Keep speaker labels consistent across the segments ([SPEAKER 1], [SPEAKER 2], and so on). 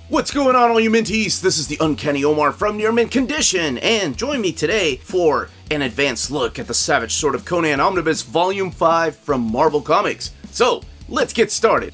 [SPEAKER 1] What's going on, all you minties? This is the Uncanny Omar from Near Mint Condition, and join me today for an advanced look at the Savage Sword of Conan Omnibus Volume 5 from Marvel Comics. So, let's get started.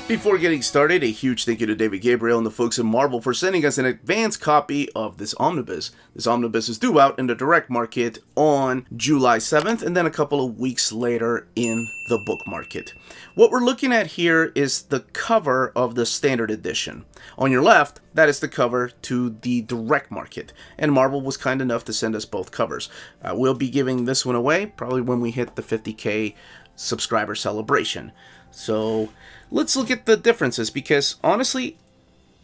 [SPEAKER 1] Before getting started, a huge thank you to David Gabriel and the folks at Marvel for sending us an advanced copy of this omnibus. This omnibus is due out in the direct market on July 7th, and then a couple of weeks later in the book market. What we're looking at here is the cover of the standard edition. On your left, that is the cover to the direct market, and Marvel was kind enough to send us both covers. We'll be giving this one away probably when we hit the 50K subscriber celebration. So let's look at the differences, because honestly,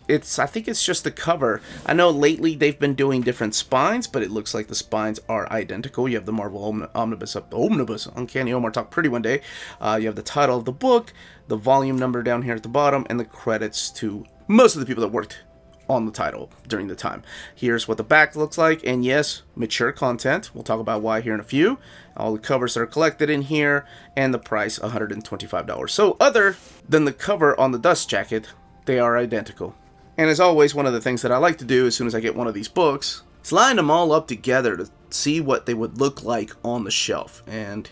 [SPEAKER 1] I think it's just the cover. I know lately they've been doing different spines, but it looks like the spines are identical. You have the Marvel Omnibus, Uncanny Omar Talk Pretty One Day. You have the title of the book, the volume number down here at the bottom, and the credits to most of the people that worked on the title during the time. Here's what the back looks like, and yes, mature content. We'll talk about why here in a few. All the covers that are collected in here, and the price, $125. So other than the cover on the dust jacket, they are identical. And as always, one of the things that I like to do as soon as I get one of these books is line them all up together to see what they would look like on the shelf. And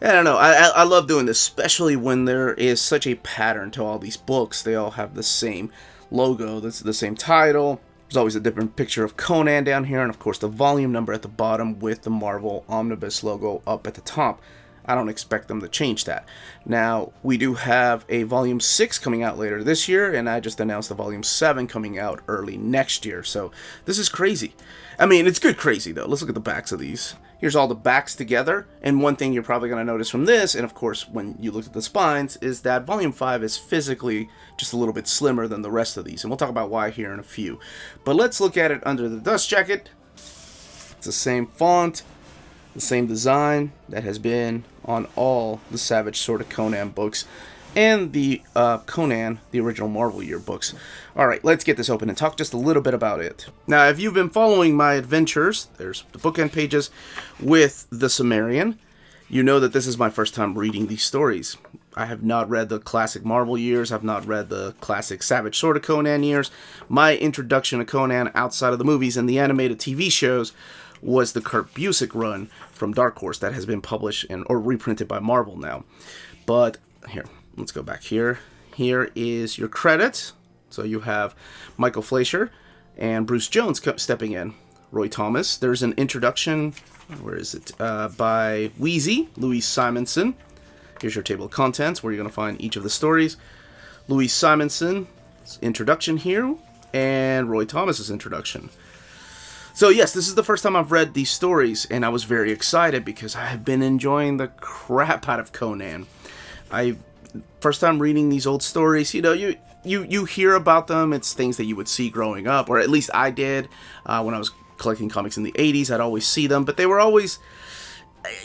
[SPEAKER 1] I don't know, I love doing this, especially when there is such a pattern to all these books. They all have the same logo, that's the same title. There's always a different picture of Conan down here, and of course the volume number at the bottom with the Marvel Omnibus logo up at the top. I don't expect them to change that. Now, we do have a Volume 6 coming out later this year, and I just announced the Volume 7 coming out early next year, so this is crazy. I mean, it's good crazy, though. Let's look at the backs of these. Here's all the backs together, and one thing you're probably going to notice from this, and of course when you look at the spines, is that Volume 5 is physically just a little bit slimmer than the rest of these, and we'll talk about why here in a few. But let's look at it under the dust jacket. It's the same font, the same design that has been on all the Savage Sword of Conan books and the Conan, the original Marvel Year books. Alright, let's get this open and talk just a little bit about it. Now, if you've been following my adventures, there's the bookend pages with the Sumerian. You know that this is my first time reading these stories. I have not read the classic Marvel years. I've not read the classic Savage Sword of Conan years. My introduction to Conan outside of the movies and the animated TV shows was the Kurt Busiek run from Dark Horse that has been published or reprinted by Marvel now. But here, let's go back here. Here is your credits. So you have Michael Fleischer and Bruce Jones stepping in. Roy Thomas. There's an introduction, where is it? By Wheezy, Louise Simonson. Here's your table of contents where you're going to find each of the stories. Louise Simonson's introduction here, and Roy Thomas's introduction. So yes, this is the first time I've read these stories, and I was very excited because I have been enjoying the crap out of Conan. First time reading these old stories, you know, you hear about them. It's things that you would see growing up, or at least I did when I was collecting comics in the 80s. I'd always see them, but they were always,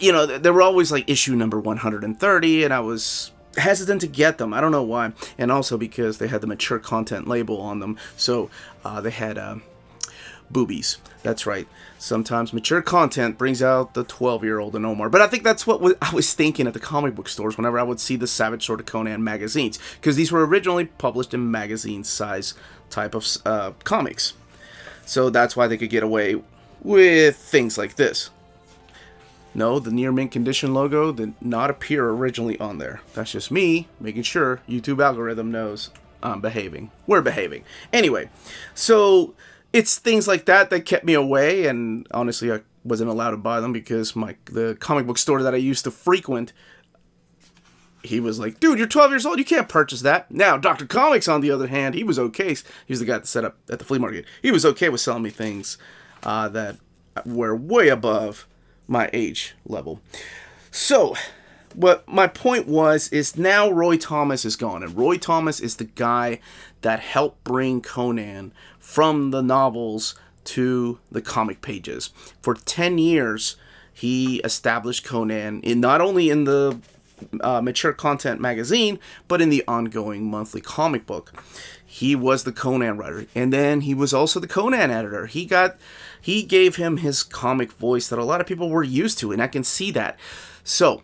[SPEAKER 1] you know, they were always like issue number 130, and I was hesitant to get them. I don't know why, and also because they had the mature content label on them, so they had boobies. That's right. Sometimes mature content brings out the 12-year-old in Omar. But I think that's what I was thinking at the comic book stores whenever I would see the Savage Sword of Conan magazines, because these were originally published in magazine size type of comics. So that's why they could get away with things like this. No, the Near Mint Condition logo did not appear originally on there. That's just me making sure YouTube algorithm knows I'm behaving. We're behaving. Anyway, so it's things like that kept me away, and honestly, I wasn't allowed to buy them because the comic book store that I used to frequent, he was like, dude, you're 12 years old, you can't purchase that. Now, Dr. Comics, on the other hand, he was okay. He was the guy that set up at the flea market. He was okay with selling me things that were way above my age level. So, what my point is now Roy Thomas is gone, and Roy Thomas is the guy that helped bring Conan from the novels to the comic pages. For 10 years, he established Conan not only in the mature content magazine, but in the ongoing monthly comic book. He was the Conan writer, and then he was also the Conan editor. He gave him his comic voice that a lot of people were used to, and I can see that. So,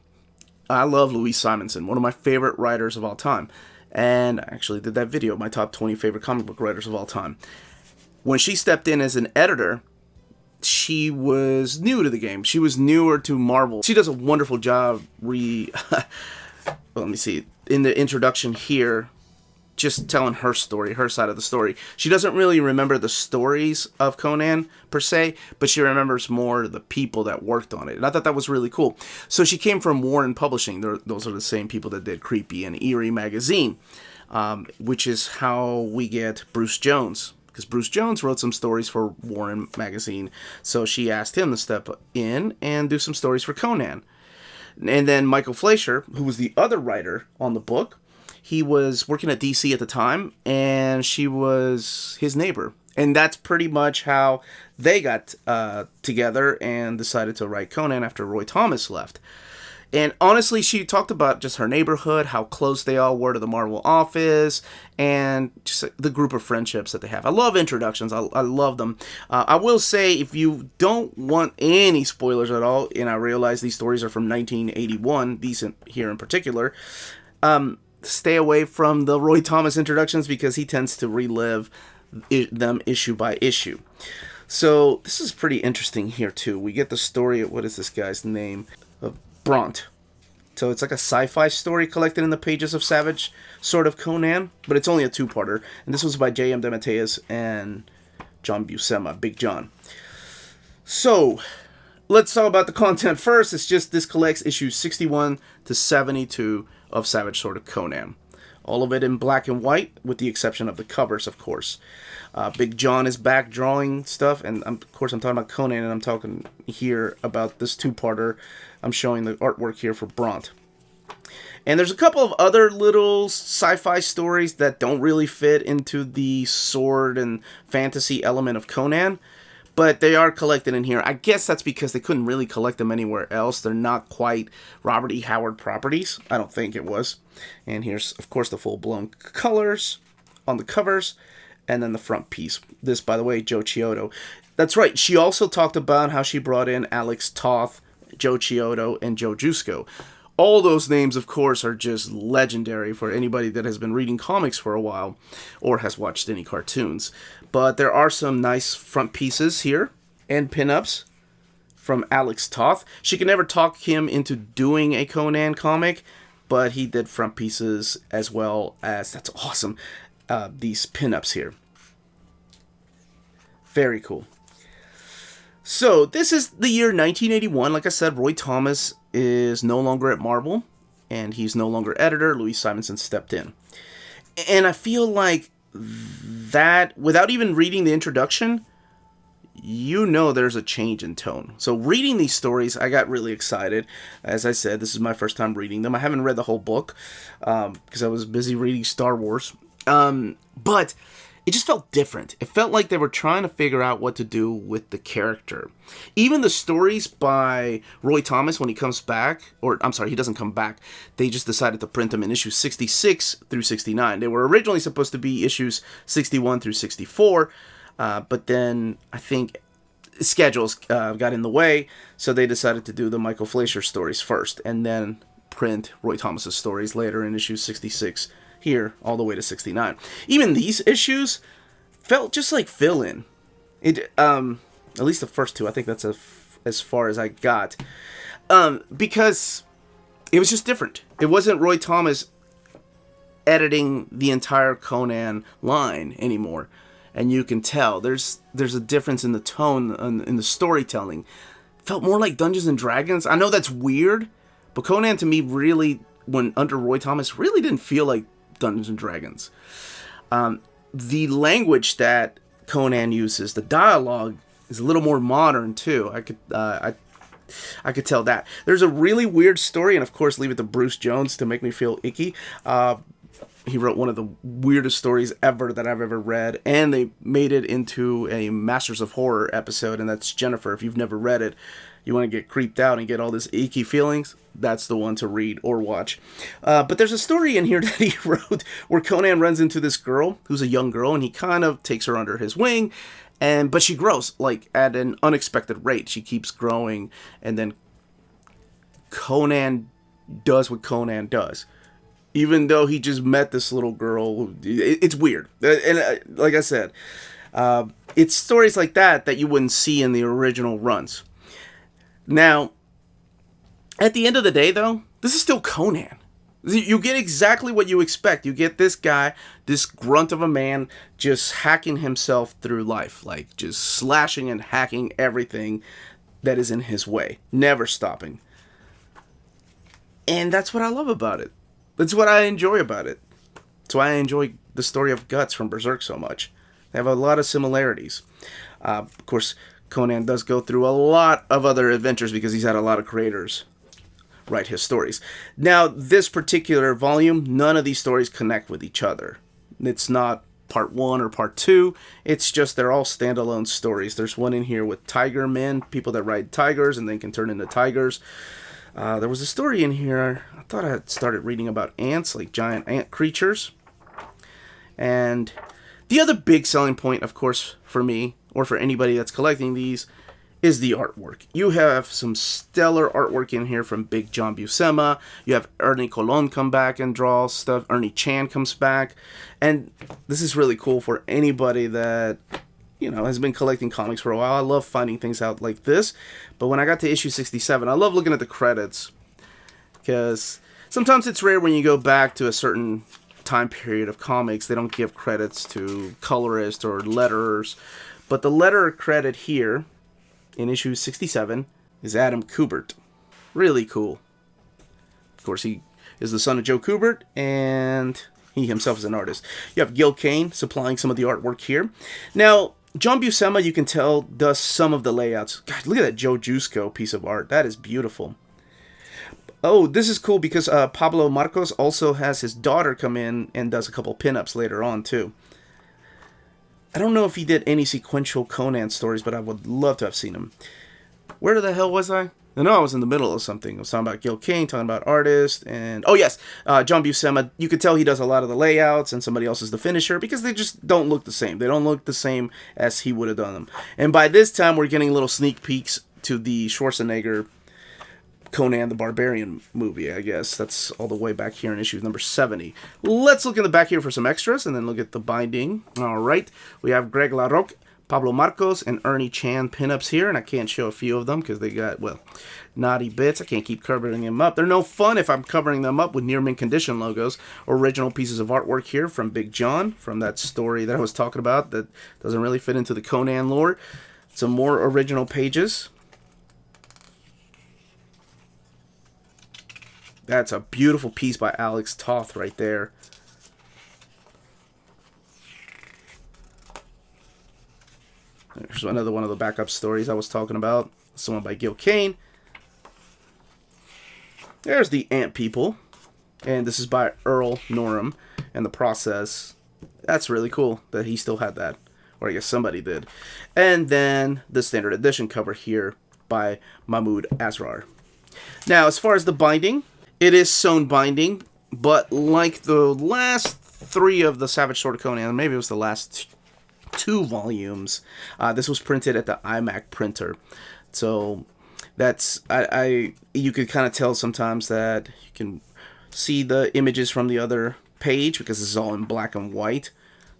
[SPEAKER 1] I love Louise Simonson, one of my favorite writers of all time. and I actually did that video, my top 20 favorite comic book writers of all time. When she stepped in as an editor, she was new to the game. She was newer to Marvel. She does a wonderful job well, let me see, in the introduction here, just telling her story, her side of the story. She doesn't really remember the stories of Conan, per se, but she remembers more the people that worked on it. And I thought that was really cool. So she came from Warren Publishing. Those are the same people that did Creepy and Eerie magazine, which is how we get Bruce Jones. Because Bruce Jones wrote some stories for Warren magazine. So she asked him to step in and do some stories for Conan. And then Michael Fleischer, who was the other writer on the book, he was working at DC at the time, and she was his neighbor. And that's pretty much how they got together and decided to write Conan after Roy Thomas left. And honestly, she talked about just her neighborhood, how close they all were to the Marvel office, and just the group of friendships that they have. I love introductions. I love them. I will say, if you don't want any spoilers at all, and I realize these stories are from 1981, these here in particular, stay away from the Roy Thomas introductions because he tends to relive them issue by issue. So this is pretty interesting here too. We get the story of, what is this guy's name? Of Bront. So it's like a sci-fi story collected in the pages of Savage Sword of Conan, but it's only a two-parter. And this was by J.M. DeMatteis and John Buscema, Big John. So let's talk about the content first. It's just this collects issues 61 to 72 of Savage Sword of Conan. All of it in black and white, with the exception of the covers, of course. Big John is back drawing stuff, and of course I'm talking about Conan, and I'm talking here about this two-parter. I'm showing the artwork here for Bront. And there's a couple of other little sci-fi stories that don't really fit into the sword and fantasy element of Conan, but they are collected in here. I guess that's because they couldn't really collect them anywhere else. They're not quite Robert E. Howard properties. I don't think it was. And here's, of course, the full-blown colors on the covers, and then the front piece. This, by the way, Joe Chiodo. That's right. She also talked about how she brought in Alex Toth, Joe Chiodo, and Joe Jusko. All those names, of course, are just legendary for anybody that has been reading comics for a while or has watched any cartoons. But there are some nice front pieces here and pinups from Alex Toth. She could never talk him into doing a Conan comic, but he did front pieces as well as, that's awesome, these pinups here. Very cool. So, this is the year 1981. Like I said, Roy Thomas is no longer at Marvel, and he's no longer editor. Louise Simonson stepped in. And I feel like that, without even reading the introduction, you know there's a change in tone. So, reading these stories, I got really excited. As I said, this is my first time reading them. I haven't read the whole book, because I was busy reading Star Wars. But it just felt different. It felt like they were trying to figure out what to do with the character. Even the stories by Roy Thomas when he comes back, or I'm sorry, he doesn't come back. They just decided to print them in issues 66 through 69. They were originally supposed to be issues 61 through 64, but then I think schedules got in the way, so they decided to do the Michael Fleischer stories first, and then print Roy Thomas's stories later in issues 66 here all the way to 69. Even these issues felt just like fill-in. It at least the first two. I think that's as far as I got, because it was just different. It wasn't Roy Thomas editing the entire Conan line anymore, and you can tell there's a difference in the tone in the storytelling. It felt more like Dungeons and Dragons. I know that's weird, but Conan to me really, when under Roy Thomas, really didn't feel like Dungeons and Dragons. The language that Conan uses, the dialogue, is a little more modern too. I could tell that. There's a really weird story, and of course, leave it to Bruce Jones to make me feel icky. He wrote one of the weirdest stories ever that I've ever read, and they made it into a Masters of Horror episode, and that's Jennifer. If you've never read it, you want to get creeped out and get all this icky feelings, that's the one to read or watch. But there's a story in here that he wrote where Conan runs into this girl, who's a young girl, and he kind of takes her under his wing, but she grows, like, at an unexpected rate. She keeps growing, and then Conan does what Conan does. even though he just met this little girl. It's weird. And like I said, it's stories like that you wouldn't see in the original runs. Now, at the end of the day, though, this is still Conan. You get exactly what you expect. You get this guy, this grunt of a man, just hacking himself through life. Like, just slashing and hacking everything that is in his way. Never stopping. And that's what I love about it. That's what I enjoy about it. That's why I enjoy the story of Guts from Berserk so much. They have a lot of similarities. Of course, Conan does go through a lot of other adventures because he's had a lot of creators write his stories. Now, this particular volume, none of these stories connect with each other. It's not part 1 or part 2. It's just they're all standalone stories. There's one in here with tiger men, people that ride tigers and then can turn into tigers. There was a story in here, I thought I had started reading about ants, like giant ant creatures. And the other big selling point, of course, for me, or for anybody that's collecting these, is the artwork. You have some stellar artwork in here from Big John Buscema. You have Ernie Colon come back and draw stuff. Ernie Chan comes back. And this is really cool for anybody that, you know, has been collecting comics for a while. I love finding things out like this. But when I got to issue 67, I love looking at the credits. Because sometimes it's rare when you go back to a certain time period of comics, they don't give credits to colorists or letterers. But the letterer credit here in issue 67 is Adam Kubert. Really cool. Of course, he is the son of Joe Kubert, and he himself is an artist. You have Gil Kane supplying some of the artwork here. Now, John Buscema, you can tell, does some of the layouts. God, look at that Joe Jusco piece of art. That is beautiful. Oh, this is cool because Pablo Marcos also has his daughter come in and does a couple pinups later on, too. I don't know if he did any sequential Conan stories, but I would love to have seen him. Where the hell was I? I know I was in the middle of something. I was talking about Gil Kane, talking about artists, and... oh, yes, John Buscema. You could tell he does a lot of the layouts, and somebody else is the finisher, because they just don't look the same. They don't look the same as he would have done them. And by this time, we're getting little sneak peeks to the Schwarzenegger Conan the Barbarian movie, I guess. That's all the way back here in issue number 70. Let's look in the back here for some extras, and then look at the binding. All right, we have Greg LaRocque, Pablo Marcos, and Ernie Chan pinups here, and I can't show a few of them because they got, well, naughty bits. I can't keep covering them up. They're no fun if I'm covering them up with near mint condition logos. Original pieces of artwork here from Big John, from that story that I was talking about that doesn't really fit into the Conan lore. Some more original pages. That's a beautiful piece by Alex Toth right there. There's another one of the backup stories I was talking about. This one by Gil Kane. There's the Ant People. And this is by Earl Norham. And the process. That's really cool that he still had that. Or I guess somebody did. And then the standard edition cover here by Mahmoud Asrar. Now, as far as the binding, it is sewn binding, but like the last 3 of the Savage Sword of Conan, maybe it was the last 2 volumes, this was printed at the iMac printer. So that's, you could kind of tell sometimes that you can see the images from the other page because this is all in black and white.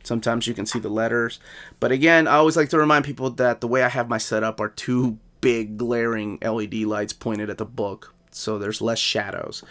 [SPEAKER 1] Sometimes you can see the letters. But again, I always like to remind people that the way I have my setup are 2 big glaring LED lights pointed at the book. So there's less shadows.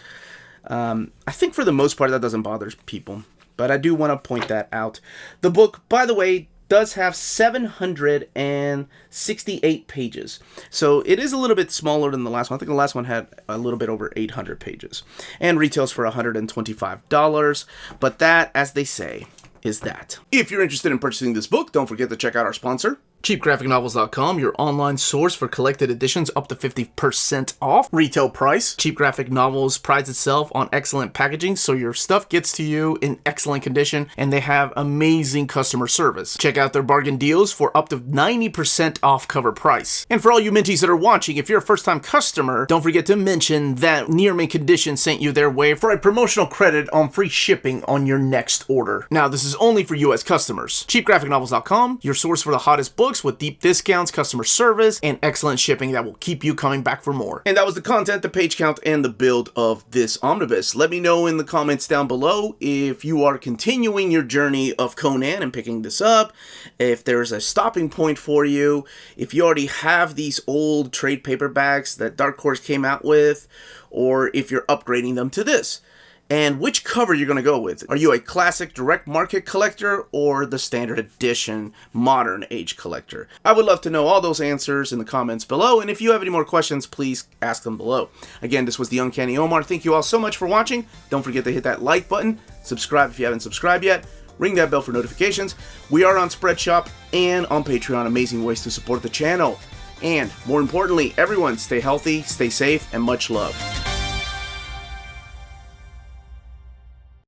[SPEAKER 1] I think for the most part that doesn't bother people. But I do want to point that out. The book, by the way, does have 768 pages. So it is a little bit smaller than the last one. I think the last one had a little bit over 800 pages. And retails for $125. But that, as they say, is that. If you're interested in purchasing this book, don't forget to check out our sponsor, CheapGraphicNovels.com, your online source for collected editions up to 50% off retail price. Cheap Graphic Novels prides itself on excellent packaging, so your stuff gets to you in excellent condition, and they have amazing customer service. Check out their bargain deals for up to 90% off cover price. And for all you Minties that are watching, if you're a first-time customer, don't forget to mention that Near Mint Condition sent you their way for a promotional credit on free shipping on your next order. Now, this is only for U.S. customers. CheapGraphicNovels.com, your source for the hottest books books with deep discounts, customer service, and excellent shipping that will keep you coming back for more. And that was the content, the page count, and the build of this omnibus. Let me know in the comments down below if you are continuing your journey of Conan and picking this up, if there's a stopping point for you, if you already have these old trade paperbacks that Dark Horse came out with, or if you're upgrading them to this. And which cover you're going to go with. Are you a classic direct market collector or the standard edition modern age collector? I would love to know all those answers in the comments below, and if you have any more questions, please ask them below. Again, this was the Uncanny Omar. Thank you all so much for watching. Don't forget to hit that like button, subscribe if you haven't subscribed yet, ring that bell for notifications. We are on Spreadshop and on Patreon, amazing ways to support the channel. And more importantly, everyone stay healthy, stay safe, and much love.